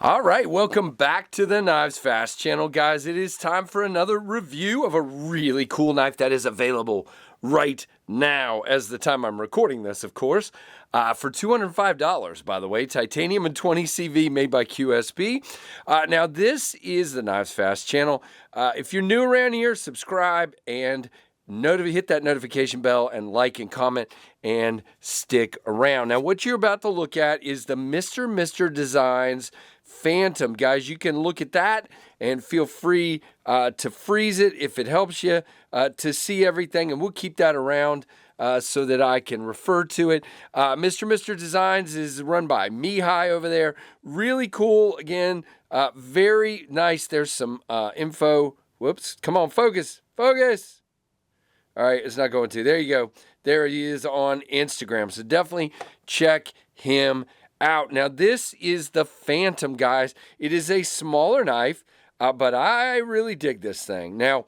All right, welcome back to the Knives Fast channel, guys. It is time for another review of a really cool knife that is available right now, as the time I'm recording this, of course, for $205, by the way. Titanium and 20 CV made by QSP. Now, this is the Knives Fast channel. If you're new around here, subscribe and hit that notification bell and like and comment and stick around. Now, what you're about to look at is the Mr. Designs Phantom. Guys, you can look at that and feel free to freeze it if it helps you to see everything, and we'll keep that around so that I can refer to it. Mr. Designs is run by Mihai over there. Really cool. Again, very nice. There's some info. Whoops. Come on, focus. Focus. All right, it's not going to. There you go. There he is on Instagram. So definitely check him out. Now, this is the Phantom, guys. It is a smaller knife, but I really dig this thing. Now,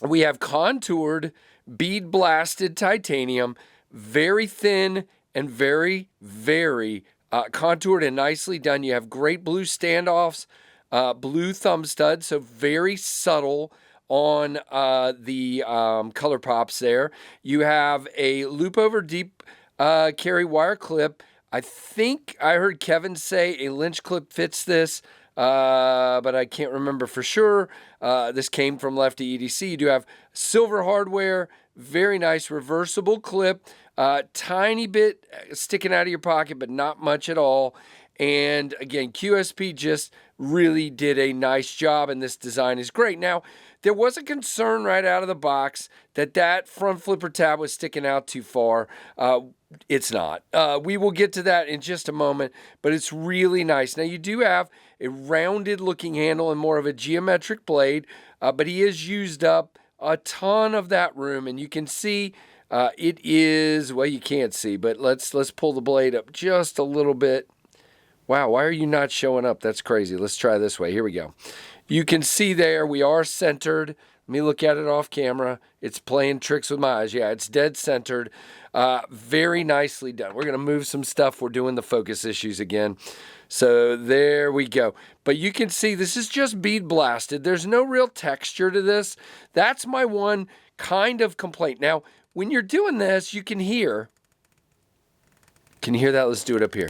we have contoured, bead blasted titanium, very thin and very, very contoured and nicely done. You have great blue standoffs, blue thumb studs, so very subtle on the color pops there. You have a loop over deep carry wire clip. I think I heard Kevin say a Lynch clip fits this, but I can't remember for sure. This came from Lefty EDC. You do have silver hardware, very nice reversible clip, tiny bit sticking out of your pocket, but not much at all. And again, QSP just really did a nice job, and this design is great. Now, there was a concern right out of the box that front flipper tab was sticking out too far. It's not. We will get to that in just a moment, but it's really nice. Now, you do have a rounded looking handle and more of a geometric blade, but he has used up a ton of that room, and you can see it is, well, you can't see, but let's pull the blade up just a little bit. Wow, why are you not showing up? That's crazy. Let's try this way. Here we go. You can see there we are centered. Let me look at it off camera. It's playing tricks with my eyes. Yeah, it's dead centered. Very nicely done. We're going to move some stuff. We're doing the focus issues again. So there we go. But you can see this is just bead blasted. There's no real texture to this. That's my one kind of complaint. Now, when you're doing this, you can hear. Can you hear that? Let's do it up here.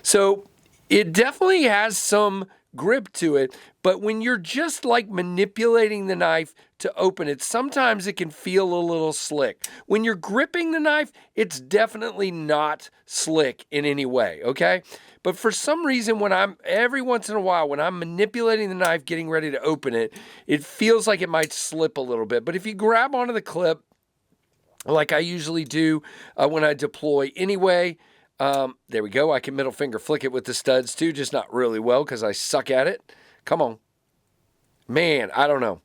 So it definitely has some grip to it, but when you're just like manipulating the knife to open it, sometimes it can feel a little slick. When you're gripping the knife, it's definitely not slick in any way, okay? But for some reason, every once in a while, when I'm manipulating the knife, getting ready to open it, it feels like it might slip a little bit. But if you grab onto the clip, like I usually do when I deploy anyway, there we go. I can middle finger flick it with the studs too, just not really well because I suck at it. Come on. Man, I don't know.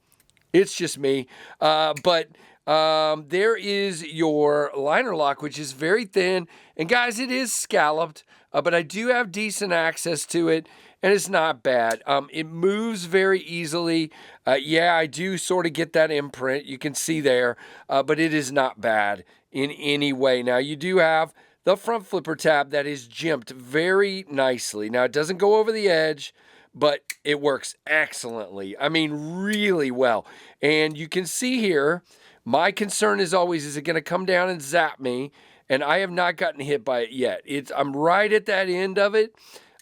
It's just me. But there is your liner lock, which is very thin. And guys, it is scalloped, but I do have decent access to it, and it's not bad. It moves very easily. Yeah, I do sort of get that imprint. You can see there, but it is not bad in any way. Now, you do have the front flipper tab that is jimped very nicely. Now, it doesn't go over the edge, but it works excellently. I mean, really well. And you can see here, my concern is always, is it going to come down and zap me? And I have not gotten hit by it yet. I'm right at that end of it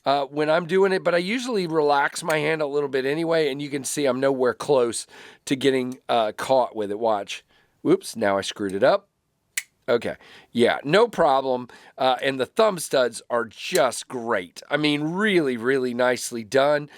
when I'm doing it, but I usually relax my hand a little bit anyway, and you can see I'm nowhere close to getting caught with it. Watch. Whoops, now I screwed it up. Okay, yeah, no problem. And the thumb studs are just great. I mean, really, really nicely done.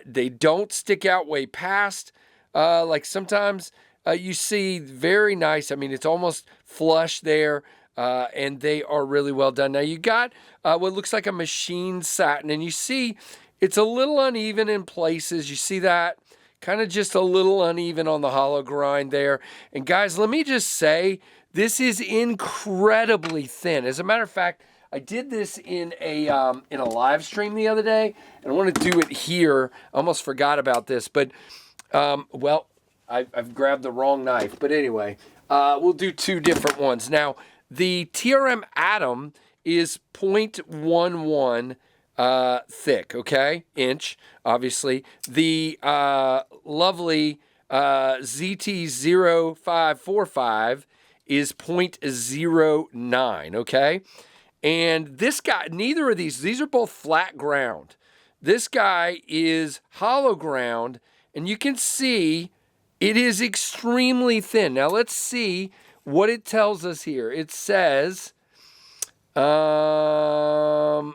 They don't stick out way past. Like sometimes you see, very nice. I mean, it's almost flush there. And they are really well done. Now, you got what looks like a machined satin, and you see it's a little uneven in places. You see that? Kind of just a little uneven on the hollow grind there. And guys, let me just say, this is incredibly thin. As a matter of fact, I did this in a live stream the other day, and I want to do it here. I almost forgot about this, but well, I've grabbed the wrong knife. But anyway, we'll do two different ones. Now, the TRM Atom is 0.11 thick, okay? Inch, obviously. The lovely ZT0545 is 0.09, okay? And this guy, neither of these are both flat ground. This guy is hollow ground, and you can see it is extremely thin. Now let's see what it tells us here. It says, okay,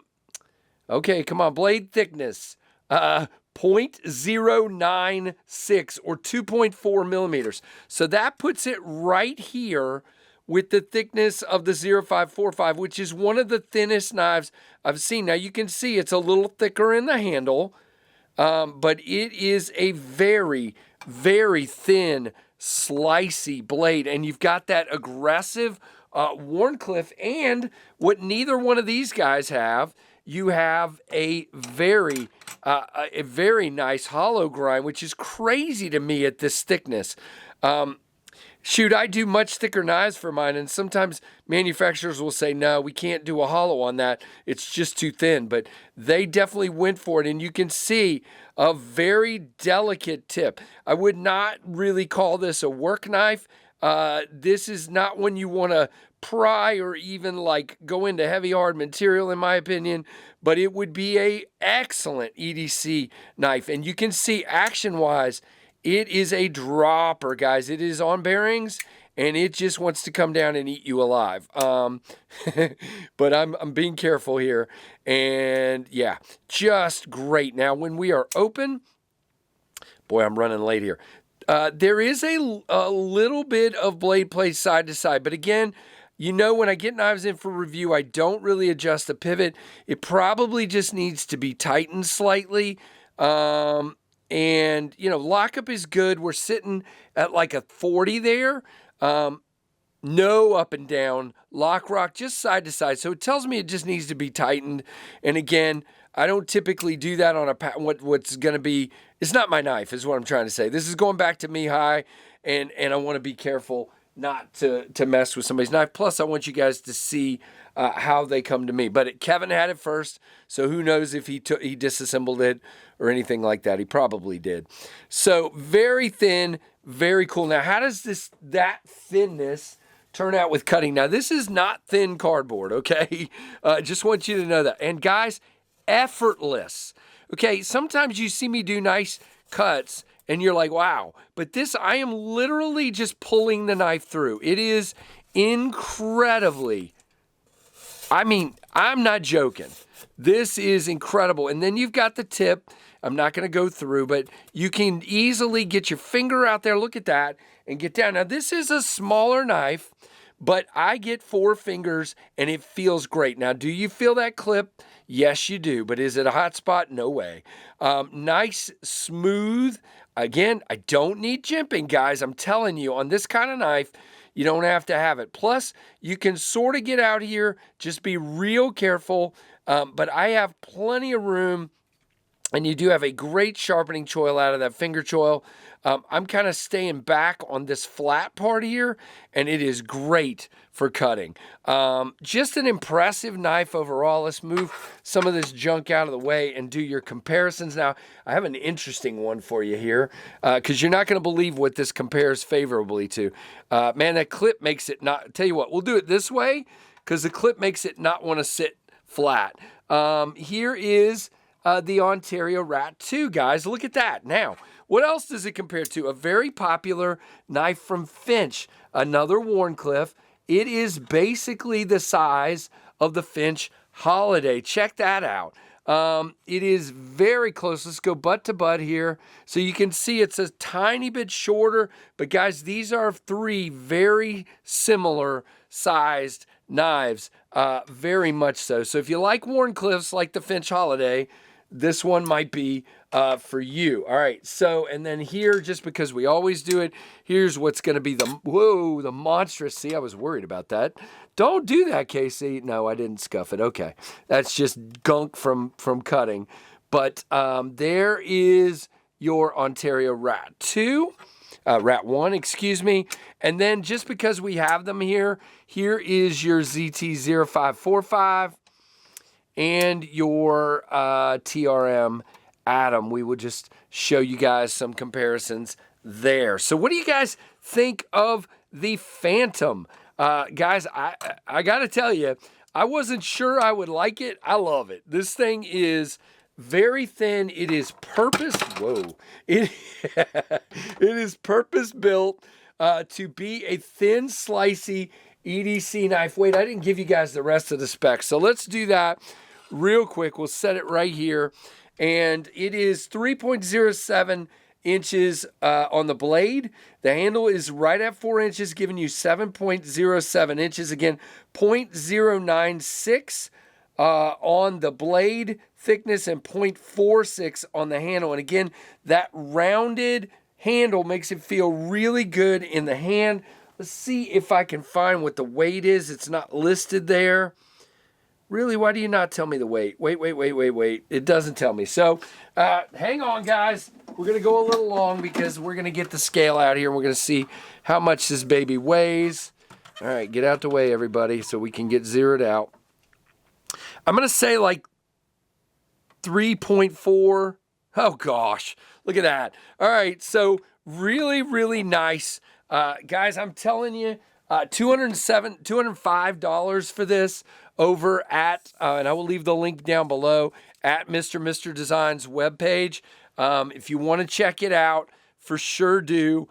come on, blade thickness, 0.096 or 2.4 millimeters. So that puts it right here with the thickness of the 0545, which is one of the thinnest knives I've seen. Now you can see it's a little thicker in the handle, but it is a very, very thin, slicey blade. And you've got that aggressive Wharncliffe, and what neither one of these guys have, you have a very nice hollow grind, which is crazy to me at this thickness. Shoot, I do much thicker knives for mine, and sometimes manufacturers will say, no, we can't do a hollow on that. It's just too thin. But they definitely went for it, and you can see a very delicate tip. I would not really call this a work knife. This is not one you want to pry or even like go into heavy hard material, in my opinion, but it would be a excellent EDC knife. And you can see action-wise, it is a dropper, guys. It is on bearings, and it just wants to come down and eat you alive. But I'm being careful here. And yeah, just great. Now, when we are open, boy, I'm running late here. There is a little bit of blade play side to side. But again, you know, when I get knives in for review, I don't really adjust the pivot. It probably just needs to be tightened slightly. And, you know, lockup is good. We're sitting at like a 40 there. No up and down. Lock rock, just side to side. So it tells me it just needs to be tightened. And again, I don't typically do that on what's going to be, it's not my knife is what I'm trying to say. This is going back to me high, and I want to be careful not to mess with somebody's knife. Plus, I want you guys to see how they come to me. But Kevin had it first, so who knows if he disassembled it or anything like that. He probably did. So very thin, very cool. Now, how does that thinness turn out with cutting? Now, this is not thin cardboard, okay? Just want you to know that. And guys, effortless. Okay, sometimes you see me do nice cuts and you're like, wow. But this, I am literally just pulling the knife through. It is incredibly, I mean, I'm not joking. This is incredible. And then you've got the tip. I'm not going to go through, but you can easily get your finger out there. Look at that and get down. Now, this is a smaller knife, but I get 4 fingers and it feels great. Now, do you feel that clip? Yes, you do. But is it a hot spot? No way. Nice, smooth. Again, I don't need jimping, guys. I'm telling you, on this kind of knife, you don't have to have it. Plus, you can sort of get out here. Just be real careful. But I have plenty of room. And you do have a great sharpening choil out of that finger choil. I'm kind of staying back on this flat part here, and it is great for cutting. Just an impressive knife overall. Let's move some of this junk out of the way and do your comparisons. Now, I have an interesting one for you here, because you're not going to believe what this compares favorably to. Man, that clip makes it not, tell you what, we'll do it this way, because the clip makes it not want to sit flat. Here is the Ontario Rat 2, guys. Look at that. Now, what else does it compare to? A very popular knife from Finch, another Wharncliffe. It is basically the size of the Finch Holiday. Check that out. It is very close. Let's go butt to butt here. So you can see it's a tiny bit shorter, but guys, these are 3 very similar sized knives, very much so. So if you like Wharncliffes like the Finch Holiday, this one might be for you. All right, so, and then here, just because we always do it, here's what's going to be the monstrous. See, I was worried about that. Don't do that, Casey. No, I didn't scuff it. Okay, that's just gunk from cutting. But there is your Ontario Rat 2. Rat 1, excuse me. And then just because we have them here, here is your ZT0545. and your TRM Atom. We will just show you guys some comparisons there. So what do you guys think of the Phantom? Guys, I got to tell you, I wasn't sure I would like it. I love it. This thing is very thin. It is it is purpose built to be a thin, slicey EDC knife. Wait, I didn't give you guys the rest of the specs. So let's do that real quick. We'll set it right here. And it is 3.07 inches on the blade. The handle is right at 4 inches, giving you 7.07 inches. Again, 0.096 on the blade thickness and 0.46 on the handle. And again, that rounded handle makes it feel really good in the hand. Let's see if I can find what the weight is. It's not listed there. Really, why do you not tell me the weight? Wait. It doesn't tell me. So hang on, guys. We're going to go a little long because we're going to get the scale out here. And we're going to see how much this baby weighs. All right, get out the way, everybody, so we can get zeroed out. I'm going to say like 3.4. Oh, gosh. Look at that. All right, so really, really nice. Guys, I'm telling you, $205 for this over at, and I will leave the link down below, at Mr. Design's webpage. If you want to check it out, for sure do.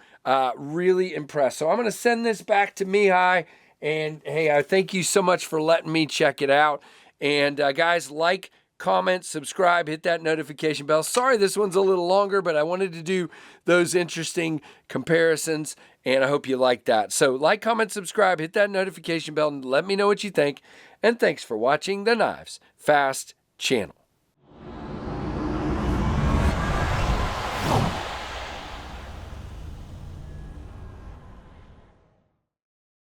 Really impressed. So I'm going to send this back to Mihai. And hey, I thank you so much for letting me check it out. And guys, like, comment, subscribe, hit that notification bell. Sorry this one's a little longer, but I wanted to do those interesting comparisons, and I hope you like that. So like, comment, subscribe, hit that notification bell, and let me know what you think. And thanks for watching the Knives Fast channel.